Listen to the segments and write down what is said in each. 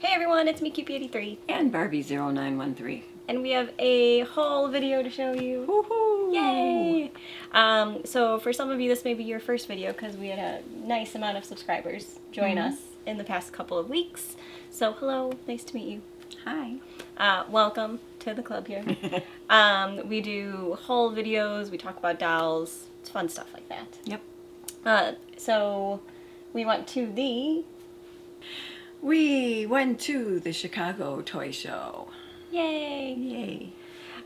Hey everyone, it's me Cupid83, And Barbie0913. and we have a haul video to show you. Woohoo! Yay! So for some of you, this may be your first video because we had a nice amount of subscribers join us in the past couple of weeks. So hello, nice to meet you. Hi. Welcome to the club here. We do haul videos, we talk about dolls, it's fun stuff like that. Yep. So we went to We went to the Chicago Toy Show. Yay! Yay.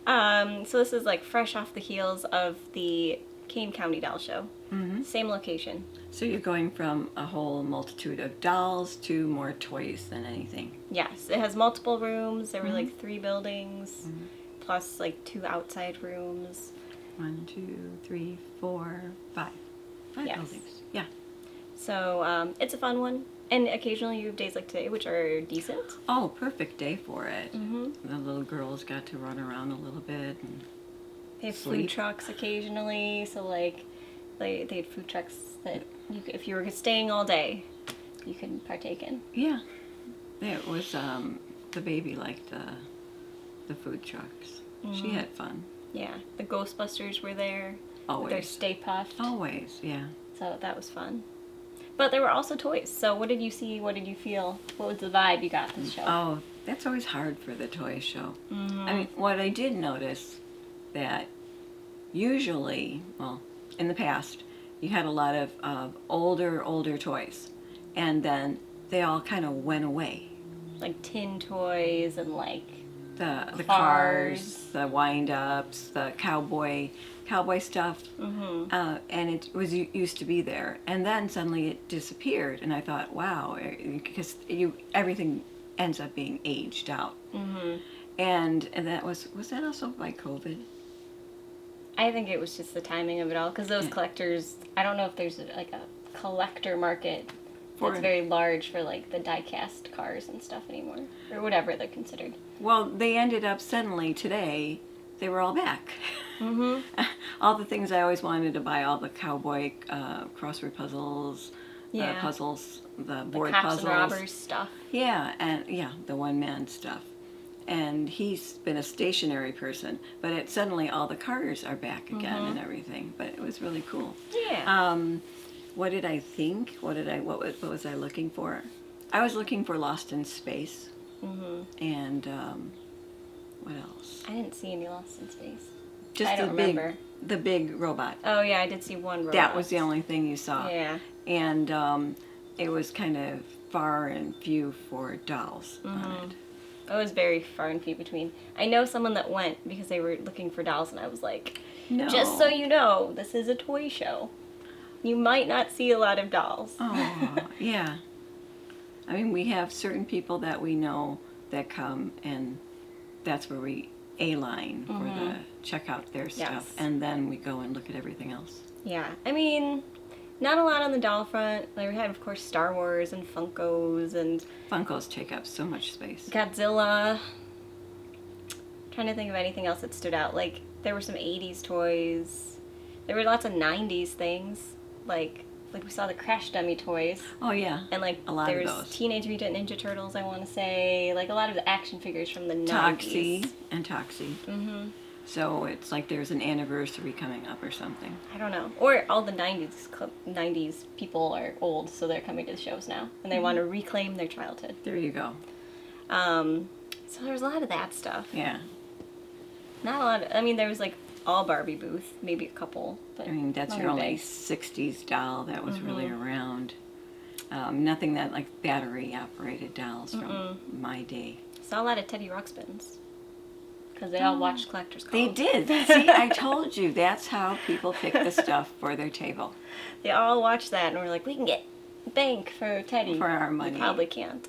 So this is like fresh off the heels of the Kane County Doll Show. Mm-hmm. Same location. So you're going from a whole multitude of dolls to more toys than anything. Yes, it has multiple rooms. There were like 3 buildings, plus like 2 outside rooms. 1, 2, 3, 4, 5. 5 Yes. buildings. Yeah. So it's a fun one. And occasionally you have days like today, which are decent. Oh, perfect day for it. Mm-hmm. The little girls got to run around a little bit. And They have food sleep. trucks occasionally, so like they had food trucks that if you were staying all day, you could partake in. Yeah. It was, the baby liked the food trucks. She had fun. Yeah, the Ghostbusters were there. Always. With their Stay Puft. Always, yeah. So that was fun. But there were also toys. So what did you see? What did you feel? What was the vibe you got this show? Oh, that's always hard for the toy show. Mm-hmm. I mean, what I did notice that usually, well, in the past, you had a lot of older toys, and then they all kind of went away. Like tin toys and like The Cars. cars, the wind-ups, the cowboy stuff, and it was used to be there, and then suddenly it disappeared, and I thought, wow, because everything ends up being aged out, and that was that also by COVID? I think it was just the timing of it all because those collectors. I don't know if there's like a collector market that's very large for like the die-cast cars and stuff anymore, or whatever they're considered. Well, they ended up suddenly today. They were all back. All the things I always wanted to buy, all the cowboy crossword puzzles, Yeah. puzzles, the board Cops puzzles. and robbers stuff. Yeah, and the one-man stuff. And he's been a stationary person, but suddenly all the cars are back again and everything. But it was really cool. Yeah. What did I think? What was I looking for? I was looking for Lost in Space. And what else? I didn't see any Lost in Space. Just I don't remember. The big robot. Oh yeah, I did see one robot. That was the only thing you saw. Yeah. And it was kind of far and few for dolls on it. It was very far and few between. I know someone that went because they were looking for dolls, and I was like, No. just so you know, this is a toy show. You might not see a lot of dolls. Oh, yeah. I mean, we have certain people that we know that come, and that's where we A-line for the check out their stuff, and then we go and look at everything else. Yeah, I mean, not a lot on the doll front. Like, we had, of course, Star Wars and Funkos and Funkos take up so much space. Godzilla. Trying to think of anything else that stood out. Like, there were some 80s toys. There were lots of 90s things. Like we saw the Crash Dummy toys. Oh, yeah. And like a lot there of was those. Teenage Mutant Ninja Turtles, I want to say. Like a lot of the action figures from the 90s. Toxie and Toxie. So it's like there's an anniversary coming up or something. I don't know. Or all the 90s people are old, so they're coming to the shows now. And they want to reclaim their childhood. There you go. So there's a lot of that stuff. Yeah. Not a lot of, I mean, there was like all Barbie booth, maybe a couple. But I mean, that's not your very only big. 60s doll that was really around. Nothing that like battery operated dolls from my day. Saw a lot of Teddy Ruxpins. Because they all watched Collector's Call. They did. See, I told you, that's how people pick the stuff for their table. They all watched that and were like, we can get bank for Teddy. For our money. We probably can't.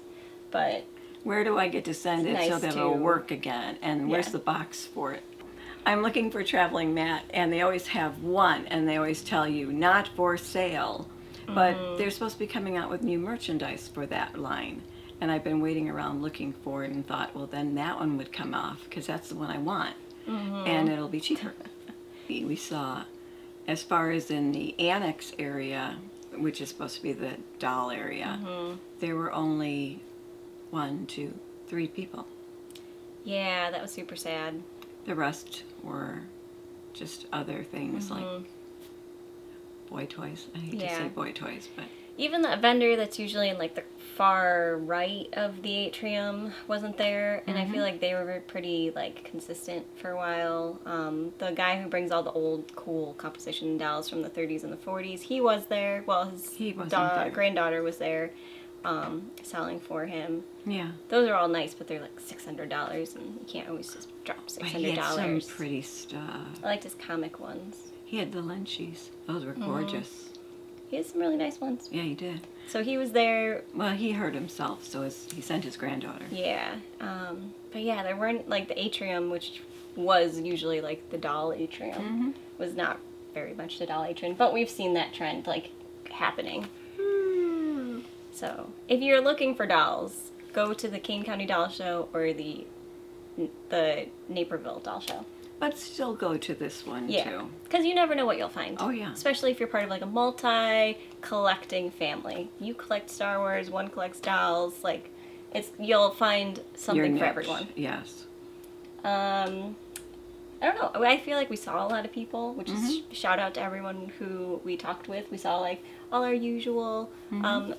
But Where do I get to send It's it so nice that it'll to- work again? And where's Yeah. the box for it? I'm looking for traveling mat, and they always have one, and they always tell you not for sale. But they're supposed to be coming out with new merchandise for that line. And I've been waiting around looking for it and thought, well, then that one would come off because that's the one I want. And it'll be cheaper. We saw, as far as in the annex area, which is supposed to be the doll area, there were only 1, 2, 3 people. Yeah, that was super sad. The rest were just other things like boy toys. I hate to Yeah. say boy toys, but Even the vendor that's usually in like the far right of the atrium wasn't there, and I feel like they were pretty like consistent for a while. The guy who brings all the old cool composition dolls from the 30s and the 40s, he was there. Well, his He wasn't there. granddaughter was there, selling for him. yeah. Those are all nice, but they're like $600, and you can't always just drop But he had some $600. pretty stuff. I liked his comic ones. He had the Lynchies. Those were gorgeous. He has some really nice ones. Yeah, he did. So he was there. Well, he hurt himself, so he sent his granddaughter. Yeah. But yeah, there weren't like the atrium, which was usually like the doll atrium, was not very much the doll atrium. But we've seen that trend like happening. So if you're looking for dolls, go to the Kane County Doll Show or the Naperville Doll Show. But still go to this one, Yeah, too. because you never know what you'll find. Oh, yeah. Especially if you're part of like a multi-collecting family. You collect Star Wars, one collects dolls. Like, you'll find something Your for niche. everyone. Yes. I don't know. I feel like we saw a lot of people, which is shout out to everyone who we talked with. We saw like all our usual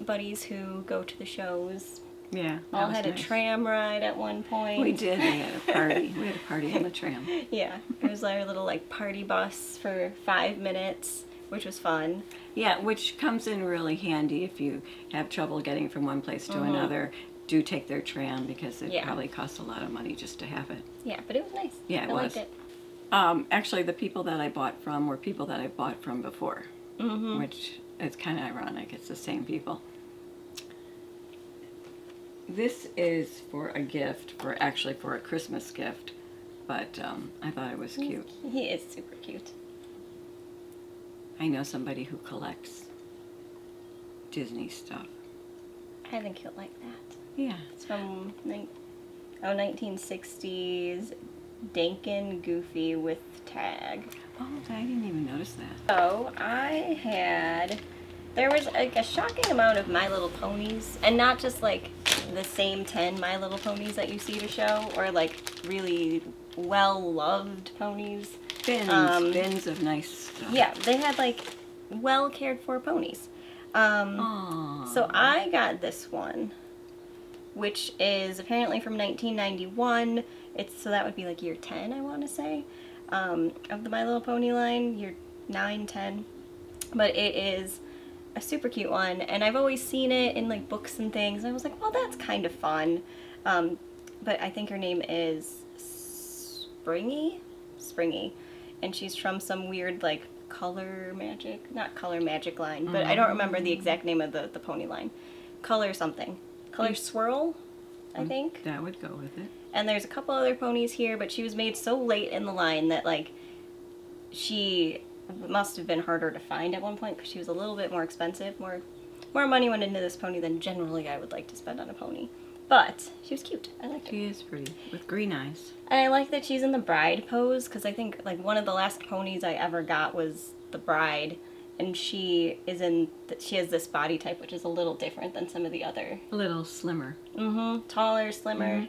buddies who go to the shows. Yeah. that All was had nice. a tram ride at one point. We did. We had a party. We had a party on the tram. Yeah, it was our little like party bus for 5 minutes, which was fun. Yeah, which comes in really handy if you have trouble getting from one place to another. Do take their tram because it Yeah. probably costs a lot of money just to have it. Yeah, but it was nice. Yeah, it I was. liked it. Actually, the people that I bought from were people that I bought from before, which is kind of ironic. It's the same people. This is for a gift, for a Christmas gift, but I thought it was cute. He is super cute. I know somebody who collects Disney stuff. I think he'll like that. Yeah. It's from 1960s Dankin Goofy with tag. Oh, I didn't even notice that. So there was like a shocking amount of My Little Ponies, and not just like the same 10 My Little Ponies that you see at a show, or like really well-loved ponies. Bins of nice stuff. Yeah, they had like well cared for ponies. Aww. So I got this one, which is apparently from 1991. So that would be like year 10, I want to say, of the My Little Pony line, year 9, 10. But it is a super cute one, and I've always seen it in like books and things, and I was like, well, that's kind of fun. But I think her name is Springy, and she's from some weird like not color magic line, but I don't remember the exact name of the pony line. Color something. Color Swirl, I think. That would go with it. And there's a couple other ponies here, but she was made so late in the line that like she must have been harder to find at one point because she was a little bit more expensive. More money went into this pony than generally I would like to spend on a pony. But she was cute. I liked her. She is pretty, with green eyes. And I like that she's in the bride pose, because I think like one of the last ponies I ever got was the bride, and she has this body type which is a little different than some of the other. A little slimmer. Taller, slimmer.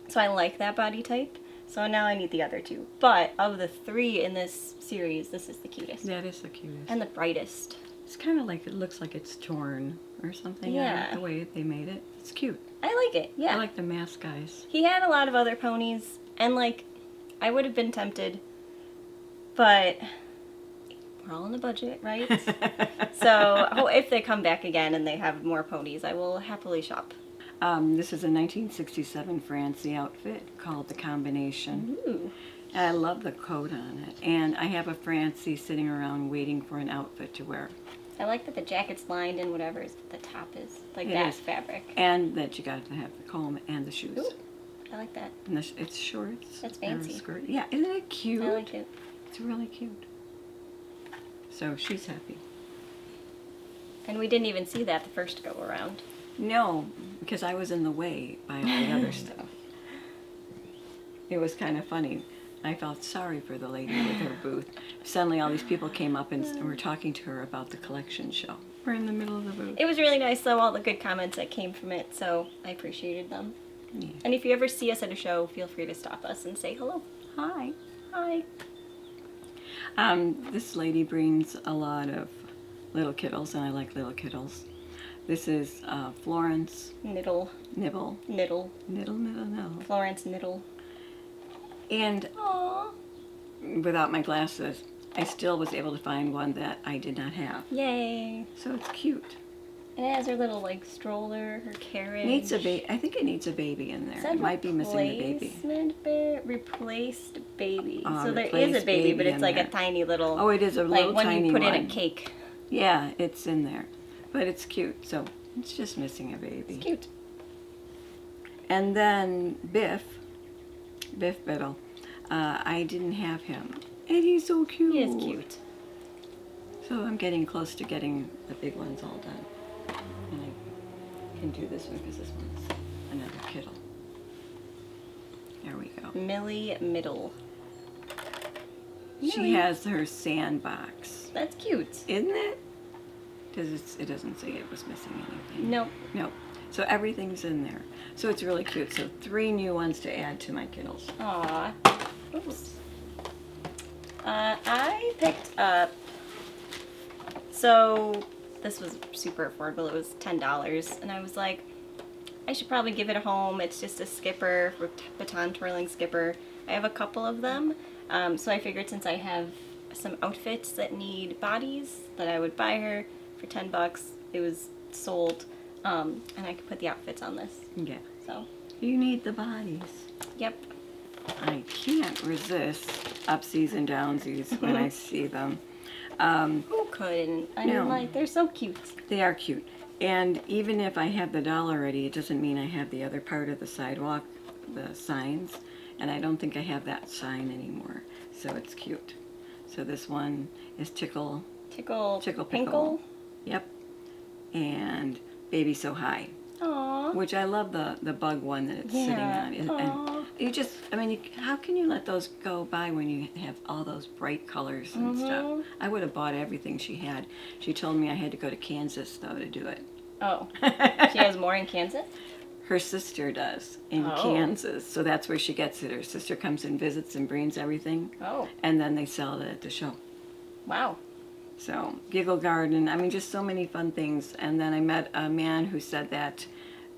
So I like that body type. So now I need the other two. But of the 3 in this series, this is the cutest. That is the cutest. And the brightest. It's kind of like, it looks like it's torn or something. Yeah. The way they made it. It's cute. I like it, yeah. I like the mask guys. He had a lot of other ponies, and like, I would have been tempted, but we're all on a budget, right? So if they come back again and they have more ponies, I will happily shop. This is a 1967 Francie outfit called The Combination. Ooh. And I love the coat on it. And I have a Francie sitting around waiting for an outfit to wear. I like that the jacket's lined and whatever the top is, like It that is. fabric. And that you got to have the comb and the shoes. Ooh, I like that. And it's shorts. That's and a fancy. skirt. Yeah, isn't it cute? I like it. It's really cute. So she's happy. And we didn't even see that the first go around. No, because I was in the way by all the other stuff. It was kind of funny. I felt sorry for the lady with her booth. Suddenly all these people came up and were talking to her about the collection show. We're in the middle of the booth. It was really nice, though, all the good comments that came from it, so I appreciated them. Yeah. And if you ever see us at a show, feel free to stop us and say hello. Hi. Hi. This lady brings a lot of little kittles, and I like little kittles. This is Florence Niddle. Nibble. Niddle. Niddle. Florence Niddle. And Aww. without my glasses, I still was able to find one that I did not have. Yay. So it's cute. And it has her little, like, stroller, her carriage. I think it needs a baby in there. Said It might be missing the baby. Replaced baby. Ah, So there is replaced a baby, but baby it's in like there. a tiny little. Oh, it is a little like tiny when you put one. in a cake. Yeah, it's in there. But it's cute, so it's just missing a baby. It's cute. And then Biff Biddle, I didn't have him. And he's so cute. He is cute. So I'm getting close to getting the big ones all done. And I can do this one because this one's another kittle. There we go. Millie Middle. She Millie. has her sandbox. That's cute. Isn't it? Because it doesn't say it was missing anything. Nope. No. So everything's in there. So it's really cute. So 3 new ones to add to my kittles. Aw. Oops. I picked up. So this was super affordable. It was $10, and I was like, I should probably give it a home. It's just a skipper, baton twirling skipper. I have a couple of them, so I figured since I have some outfits that need bodies, that I would buy her for $10. It was sold, and I could put the outfits on this. Yeah. So, You need the bodies. yep. I can't resist upsies and downsies when I see them. Who couldn't? I mean, No. like, they're so cute. They are cute. And even if I have the doll already, it doesn't mean I have the other part of the sidewalk, the signs. And I don't think I have that sign anymore. So it's cute. So this one is Tickle Tickle Pickle. Pinkle. Yep. And Baby So High. Aww. Which I love the bug one that it's sitting Yeah. on. And Aw. you just, I mean, how can you let those go by when you have all those bright colors and stuff? Mhm. I would have bought everything she had. She told me I had to go to Kansas, though, to do it. Oh. She has more in Kansas? Her sister does in Oh. Kansas, so that's where she gets it. Her sister comes and visits and brings everything, Oh. and then they sell it at the show. Wow. So, Giggle Garden, I mean, just so many fun things. And then I met a man who said that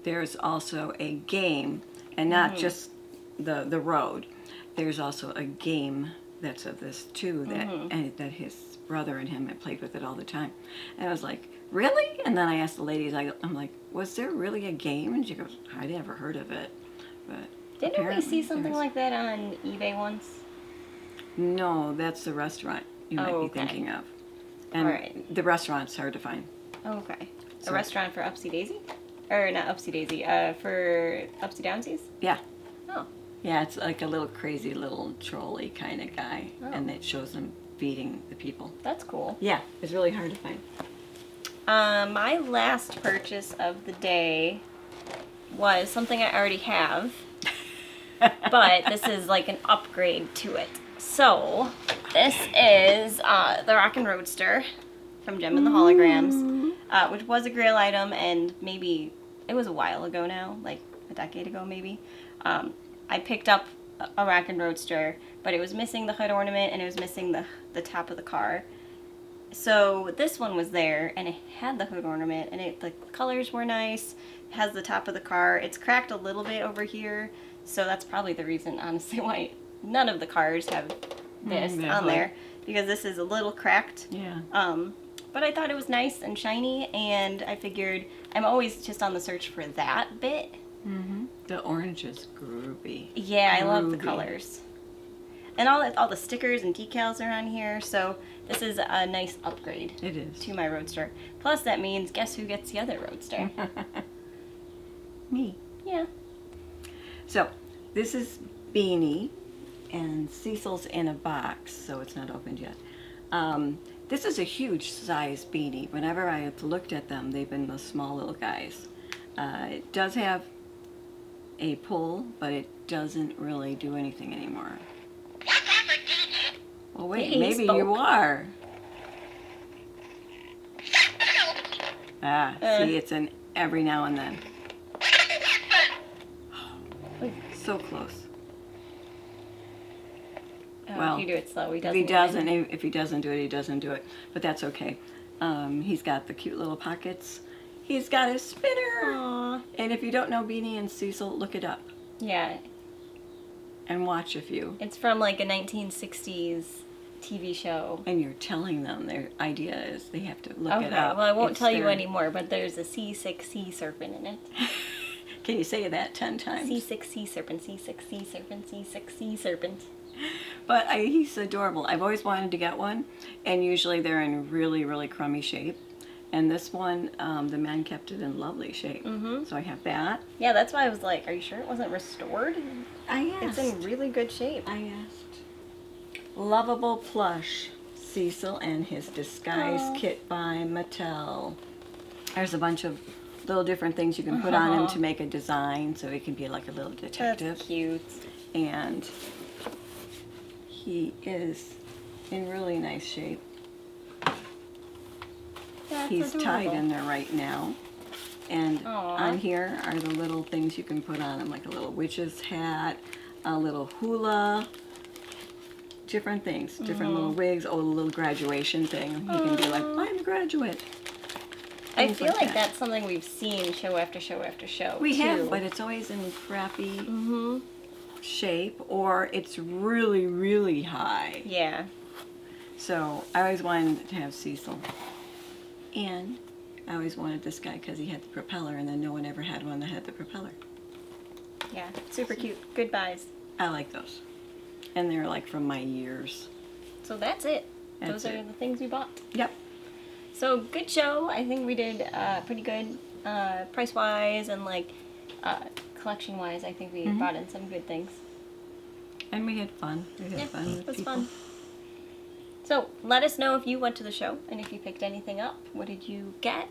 there's also a game, and not just the road. There's also a game that's of this too, and that his brother and him had played with it all the time. And I was like, really? And then I asked the ladies, I'm like, was there really a game? And she goes, I never heard of it. But Didn't we apparently see something there's- like that on eBay once? No, that's the restaurant you might Oh, be okay. thinking of. And Alright. the restaurant's hard to find. Okay. So- A restaurant for Upsy Daisy? Or not Upsy Daisy, for Upsy Downsies? Yeah. Oh. Yeah, it's like a little crazy little trolley kind of guy, Oh. and it shows them feeding the people. That's cool. Yeah, it's really hard to find. My last purchase of the day was something I already have, but this is like an upgrade to it. So, this is the Rockin' Roadster from Gem and the Holograms, which was a Grail item, and maybe it was a while ago now, like a decade ago maybe. I picked up a Rockin' Roadster, but it was missing the hood ornament and it was missing the top of the car. So this one was there, and it had the hood ornament, and the colors were nice. It has the top of the car. It's cracked a little bit over here, so that's probably the reason, honestly, why none of the cars have this that on hood. there, because this is a little cracked. Yeah. But I thought it was nice and shiny, and I figured I'm always just on the search for that bit. The orange is groovy. Yeah, I love the Groovy. colors. And all the stickers and decals are on here, so this is a nice upgrade It is. to my Roadster. Plus, that means guess who gets the other Roadster? Me. Yeah. So, this is Beanie, and Cecil's in a box, so it's not opened yet. This is a huge size beanie. Whenever I have looked at them, they've been the small little guys. It does have a pull, but it doesn't really do anything anymore. Well, wait, He maybe spoke. you are. See, it's an every now and then. So close. Oh, Well, if you do it slow, he If doesn't. he even- doesn't, if he doesn't do it, he doesn't do it. But that's okay. He's got the cute little pockets. He's got his spinner. Aw. And if you don't know Beanie and Cecil, look it up Yeah, and watch a few. it's from like a 1960s TV show. And you're telling them their idea is they have to look Okay, it up. well, I won't It's tell you their- anymore, but there's a C6 sea serpent in it. Can you say that 10 times? C6 sea serpent, C6 sea serpent, C6 sea serpent. But he's adorable. I've always wanted to get one, and usually they're in really, really crummy shape. And this one, the man kept it in lovely shape. Mhm. So I have that. Yeah, that's why I was like, are you sure it wasn't restored? I It's asked. in really good shape. I asked. Lovable plush, Cecil and his disguise Aw. kit by Mattel. There's a bunch of little different things you can put on him to make a design, so he can be like a little detective. That's cute. And he is in really nice shape. That's He's tied adorable. in there right now. And Aw. on here are the little things you can put on him, like a little witch's hat, a little hula, different things, different little wigs, a little graduation thing. He can be like, I'm a graduate. I Things feel like that. that's something we've seen show after show after show. We too. have, but it's always in crappy Mm-hmm. shape, or it's really, really high. Yeah. So I always wanted to have Cecil. And I always wanted this guy because he had the propeller, and then no one ever had one that had the propeller. Yeah. Super cute. Good buys. I like those. And they're like from my years. So that's it. That's Those are it. the things we bought. Yep. So good show. I think we did pretty good price wise and like collection wise. I think we Mm-hmm. brought in some good things. And we had fun. We had Yeah, fun with it was people. fun. So let us know if you went to the show and if you picked anything up. What did you get?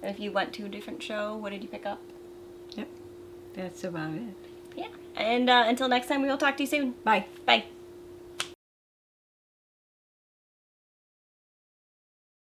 And if you went to a different show, what did you pick up? Yep. That's about it. Yeah. And until next time, we will talk to you soon. Bye. Bye.